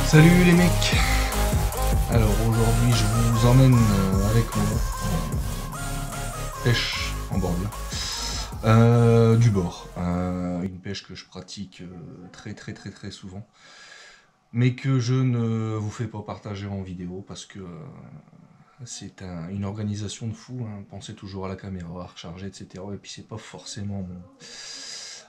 Salut les mecs. Alors aujourd'hui je vous emmène avec moi pêche en bordure du bord, une pêche que je pratique très souvent, mais que je ne vous fais pas partager en vidéo parce que c'est une organisation de fou, hein. Pensez toujours à la caméra, à recharger, etc. Et puis c'est pas forcément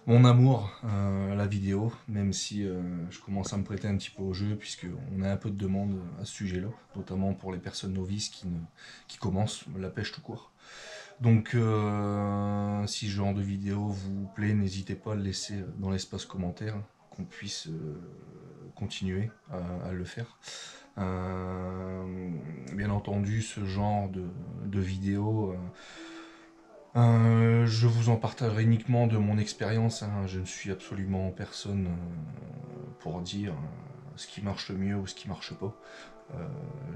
mon amour à la vidéo, même si je commence à me prêter un petit peu au jeu, puisqu'on a un peu de demande à ce sujet-là, notamment pour les personnes novices qui commencent la pêche tout court. Donc si ce genre de vidéo vous plaît, n'hésitez pas à le laisser dans l'espace commentaire, qu'on puisse continuer à le faire. Bien entendu, ce genre de vidéo, je vous en partagerai uniquement de mon expérience, hein. Je ne suis absolument personne pour dire ce qui marche le mieux ou ce qui marche pas.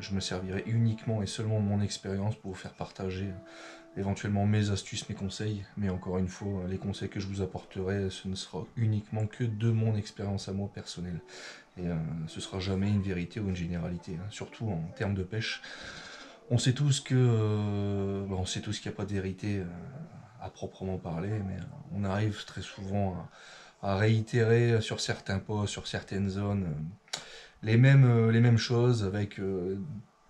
Je me servirai uniquement et seulement de mon expérience pour vous faire partager éventuellement mes astuces, mes conseils, mais encore une fois, les conseils que je vous apporterai, ce ne sera uniquement que de mon expérience à moi personnelle. Et ce sera jamais une vérité ou une généralité, hein. Surtout en termes de pêche. On sait tous qu'il n'y a pas de vérité à proprement parler, mais on arrive très souvent à réitérer sur certains posts, sur certaines zones, les mêmes choses avec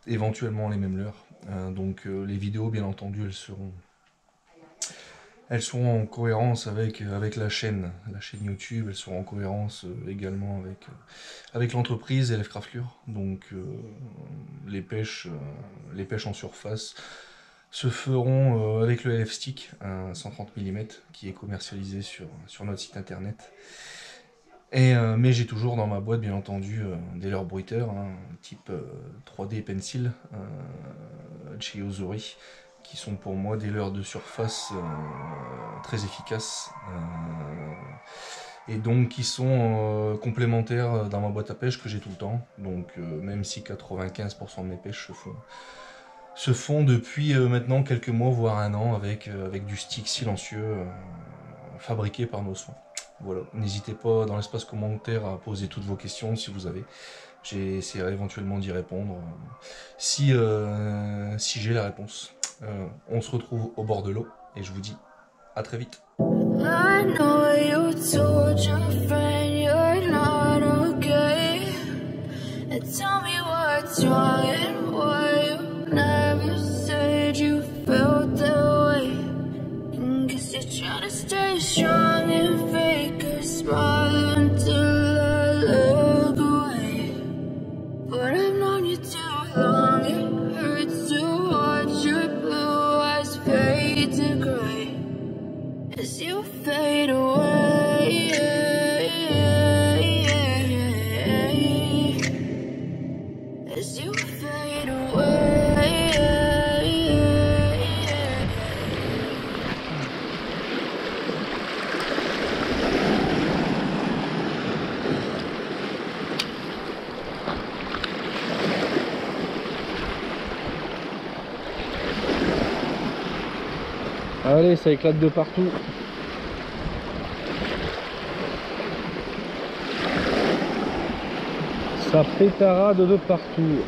éventuellement les mêmes leurres. Donc les vidéos, bien entendu, elles seront en cohérence avec la chaîne YouTube, elles seront en cohérence également avec l'entreprise et Craft-Lure. Donc les pêches en surface se feront avec le LF Stick, un 130 mm qui est commercialisé sur notre site internet. Mais j'ai toujours dans ma boîte, bien entendu, des leurres bruiteurs, hein, type 3D Pencil, chez Ozori, qui sont pour moi des leurres de surface très efficaces, et donc qui sont complémentaires dans ma boîte à pêche que j'ai tout le temps. Donc même si 95% de mes pêches se font depuis maintenant quelques mois, voire un an, avec du stick silencieux fabriqué par nos soins. Voilà, n'hésitez pas dans l'espace commentaire à poser toutes vos questions si vous avez. J'essaierai éventuellement d'y répondre si j'ai la réponse. On se retrouve au bord de l'eau et je vous dis à très vite. As you fade away, as you fade away. Allez, ça éclate de partout. Ça pétarade de partout.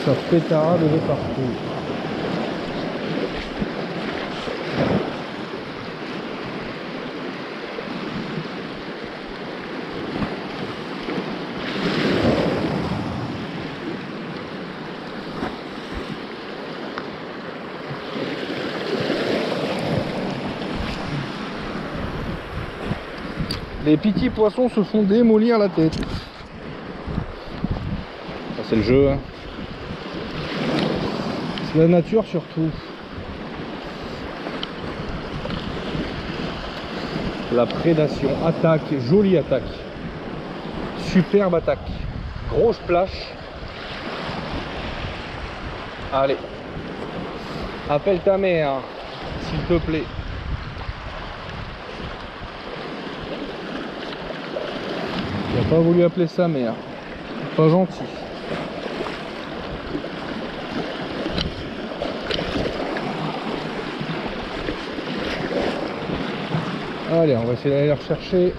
Ça pétarade de partout. Les petits poissons se font démolir la tête. Ça, c'est le jeu, hein. C'est la nature surtout. La prédation. Attaque, jolie attaque. Superbe attaque. Grosse plage. Allez. Appelle ta mère, s'il te plaît. Il n'a pas voulu appeler sa mère. Pas gentil. Allez, on va essayer d'aller la rechercher.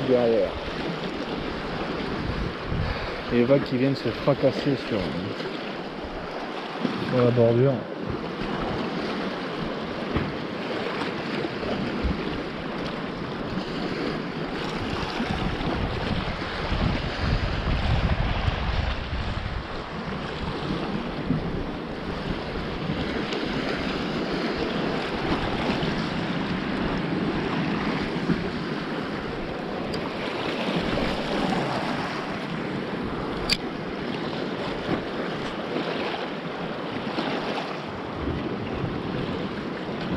Derrière. Les vagues qui viennent se fracasser sur la bordure.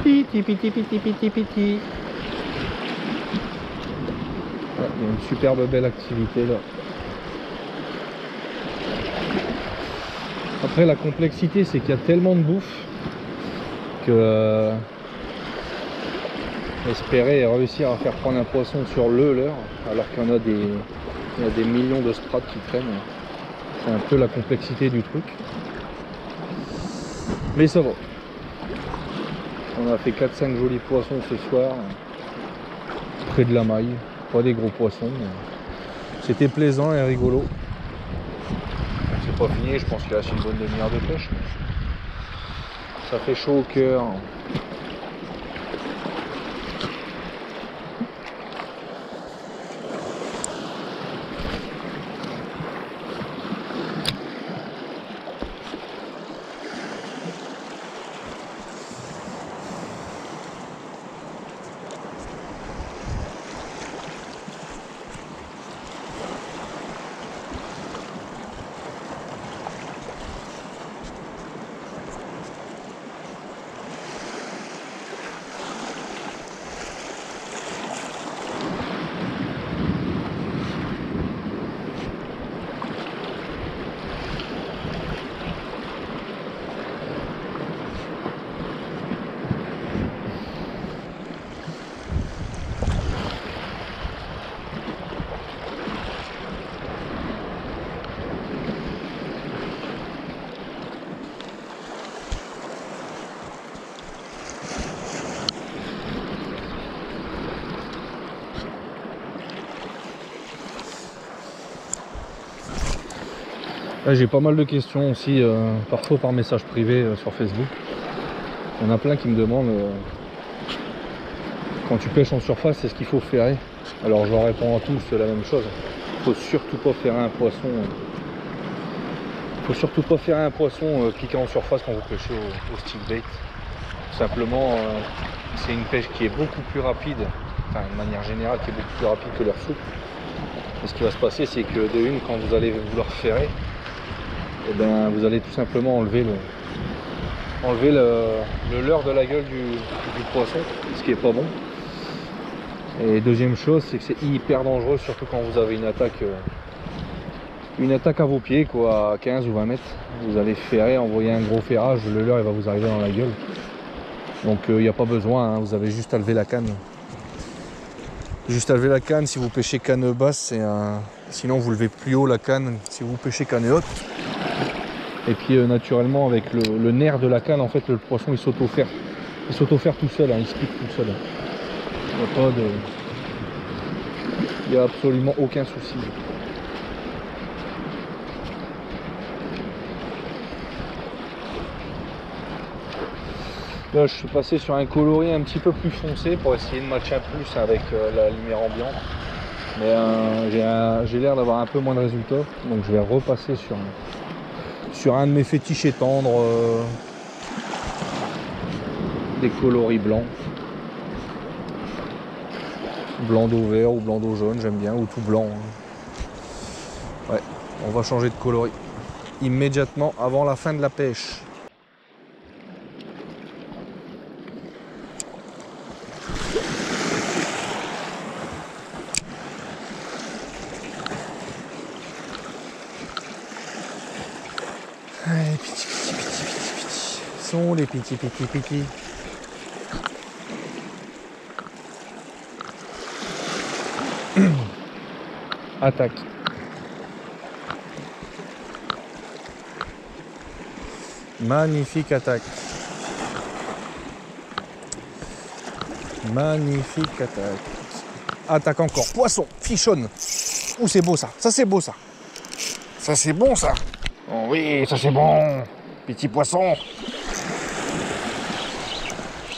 Piti piti piti piti piti. Ouais, il y a une superbe belle activité là. Après la complexité c'est qu'il y a tellement de bouffe que espérer réussir à faire prendre un poisson sur le leurre alors qu'il y en a des millions de strates qui traînent. C'est un peu la complexité du truc. Mais ça va. On a fait 4-5 jolis poissons ce soir, près de la maille, pas des gros poissons, mais c'était plaisant et rigolo. C'est pas fini, je pense qu'il reste une bonne demi-heure de pêche, mais ça fait chaud au cœur. J'ai pas mal de questions aussi, parfois par message privé sur Facebook. Il y en a plein qui me demandent quand tu pêches en surface, est-ce qu'il faut ferrer? Alors je leur réponds à tous la même chose. Il faut surtout pas ferrer un poisson. Faut surtout pas ferrer un poisson piqué en surface quand vous pêchez au stick bait. Simplement, c'est une pêche qui est beaucoup plus rapide, enfin de manière générale, qui est beaucoup plus rapide que leur soupe. Et ce qui va se passer, c'est que de une, quand vous allez vouloir ferrer, et ben, vous allez tout simplement enlever le leurre de la gueule du poisson, ce qui est pas bon. Et deuxième chose, c'est que c'est hyper dangereux, surtout quand vous avez une attaque à vos pieds, quoi, à 15 ou 20 mètres. Vous allez ferrer, envoyer un gros ferrage, le leurre il va vous arriver dans la gueule. Donc il n'y a pas besoin, hein, vous avez juste à lever la canne. Juste à lever la canne si vous pêchez canne basse, sinon vous levez plus haut la canne si vous pêchez canne haute. Et puis naturellement avec le nerf de la canne, en fait le poisson il s'auto-ferre tout seul, hein, il se pique tout seul. Il n'y a absolument aucun souci. Là je suis passé sur un coloris un petit peu plus foncé pour essayer de matcher un plus avec la lumière ambiante. Mais j'ai l'air d'avoir un peu moins de résultats, donc je vais repasser sur un de mes fétiches étendres, des coloris blancs. Blanc d'eau vert ou blanc d'eau jaune, j'aime bien, ou tout blanc. Ouais, on va changer de coloris immédiatement avant la fin de la pêche. sont les petits. Attaque. Magnifique attaque. Magnifique attaque. Attaque encore. Poisson, fichonne. Ouh, c'est beau ça. Ça, c'est beau ça. Ça, c'est bon ça. Oh, oui, ça, c'est bon. Petit poisson.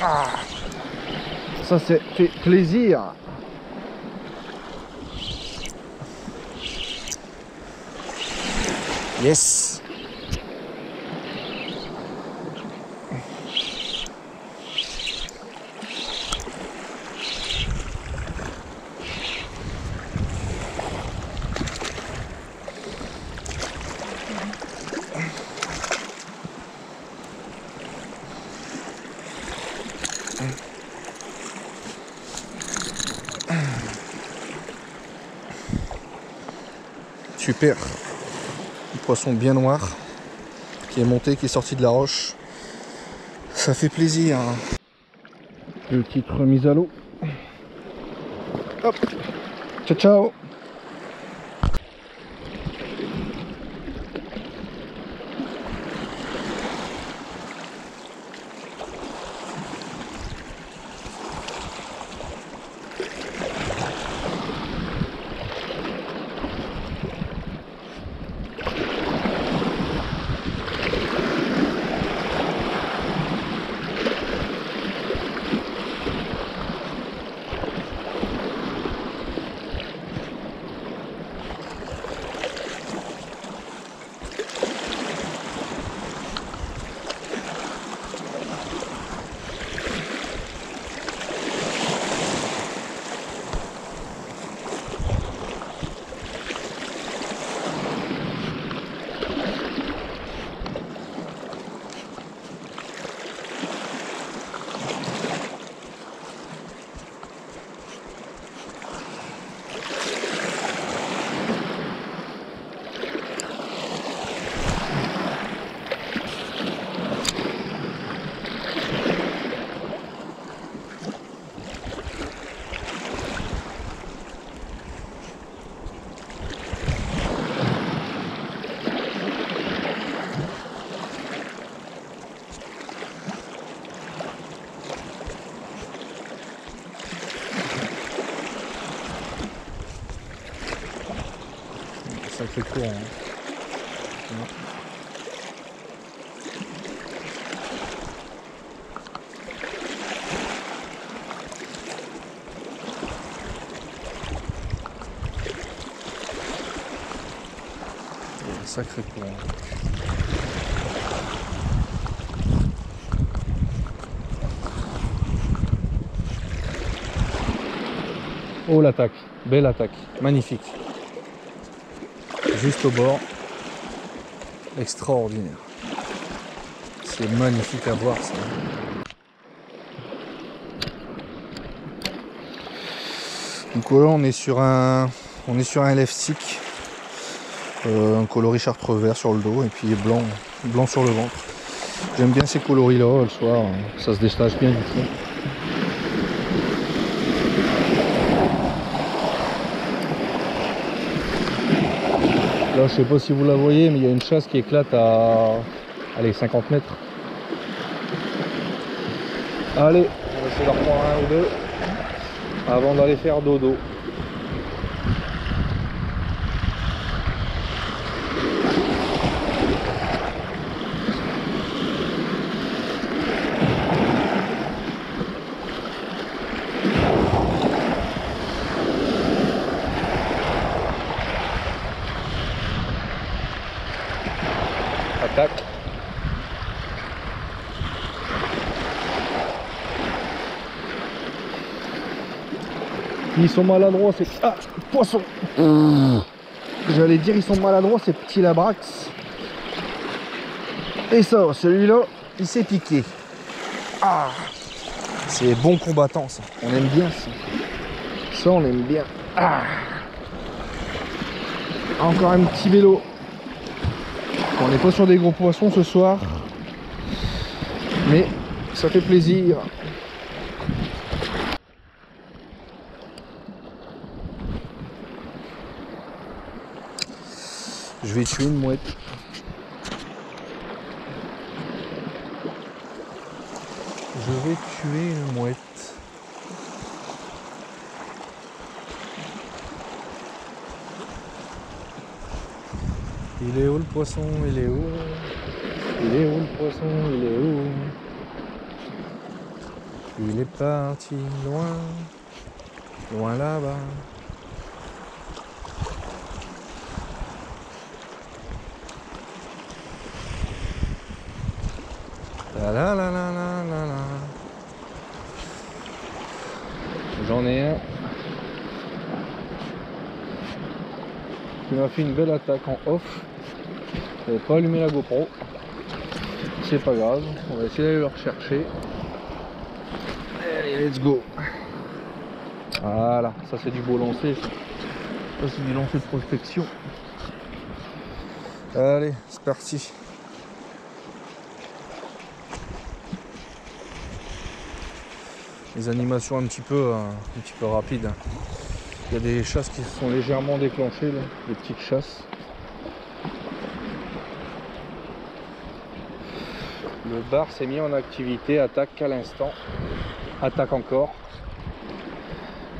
Ah. Ça, c'est fait plaisir. Yes. Super. Un poisson bien noir qui est monté, qui est sorti de la roche. Ça fait plaisir. Petite remise à l'eau. Hop. Ciao ciao. Sacré courant. Sacré courant. Oh l'attaque, belle attaque, magnifique. Juste au bord, extraordinaire. C'est magnifique à voir ça. Donc là on est sur un left stick, un coloris chartre vert sur le dos et puis blanc sur le ventre. J'aime bien ces coloris là le soir, ça se détache bien du fond. Là, je sais pas si vous la voyez, mais il y a une chasse qui éclate à allez, 50 mètres. Allez, on va essayer d'en prendre un ou deux avant d'aller faire dodo. Attaque. Ils sont maladroits ces... Ah, poisson. J'allais dire ils sont maladroits ces petits labrax. Et ça, celui-là, il s'est piqué. Ah, c'est bon combattant ça. On aime bien ça. Ça on aime bien. Ah. Encore un petit vélo. On n'est pas sur des gros poissons ce soir. Mais ça fait plaisir. Je vais tuer une mouette. Je vais tuer une mouette. Il est où le poisson? Il est où? Il est où le poisson? Il est où? Il est parti loin, loin là-bas. La la la la la la la. J'en ai un qui m'a fait une belle attaque en off. J'avais pas allumé la GoPro. C'est pas grave, on va essayer d'aller le rechercher. Allez, let's go. Voilà, ça c'est du beau lancer. Ça c'est du lancer de prospection. Allez, c'est parti. Les animations un petit peu rapides. Il y a des chasses qui se sont légèrement déclenchées, là, des petites chasses. Le bar s'est mis en activité, attaque à l'instant. Attaque encore.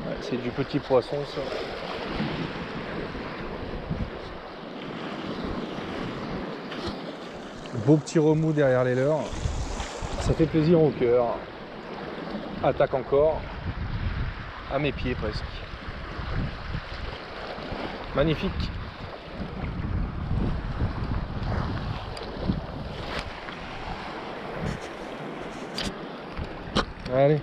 Ouais, c'est du petit poisson ça. Beau petit remous derrière les leurres. Ça fait plaisir au cœur. Attaque encore. À mes pieds presque. Magnifique. Allez.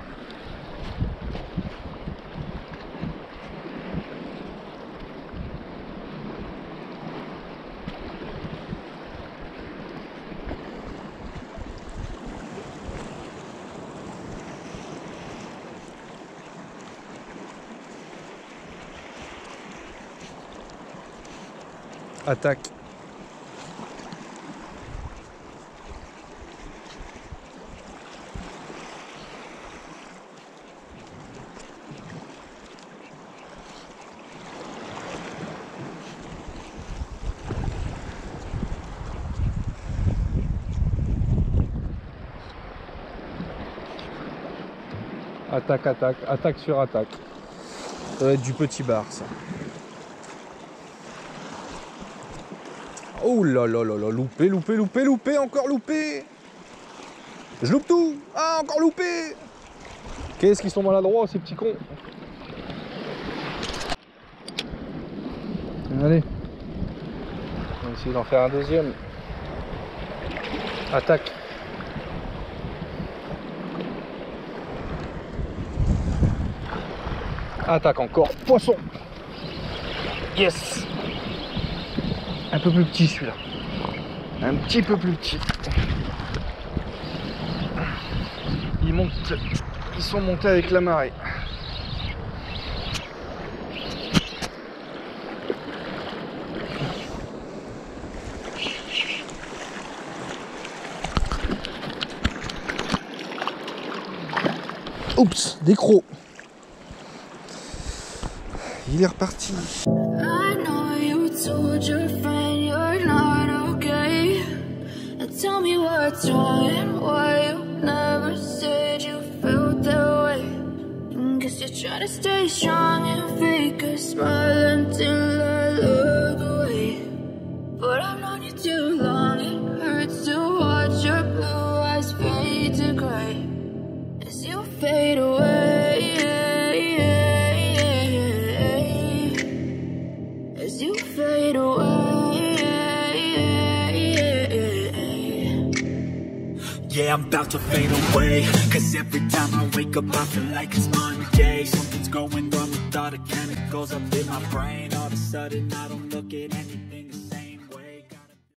Attaque. Attaque, attaque, attaque sur attaque. Ça va être du petit bar ça. Oh là là là là, loupé, loupé, loupé, loupé, encore loupé. Je loupe tout. Ah, encore loupé. Qu'est-ce qu'ils sont maladroits ces petits cons. Allez. On va essayer d'en faire un deuxième. Attaque. Attaque encore. Poisson. Yes. Un peu plus petit celui-là. Un petit peu plus petit. Ils montent. Ils sont montés avec la marée. Oups, des crocs. Il est reparti. I know you told your friend you're not okay. Now tell me what's wrong and why you never said you felt that way. Guess you're trying to stay strong and fake a smile until I look away. But I've known you too long, it hurts to watch your blue eyes fade to gray as you fade away. You fade away. Yeah, I'm about to fade away. Cause every time I wake up I feel like it's Monday. Something's going wrong with all the chemicals up in my brain. All of a sudden I don't look at anything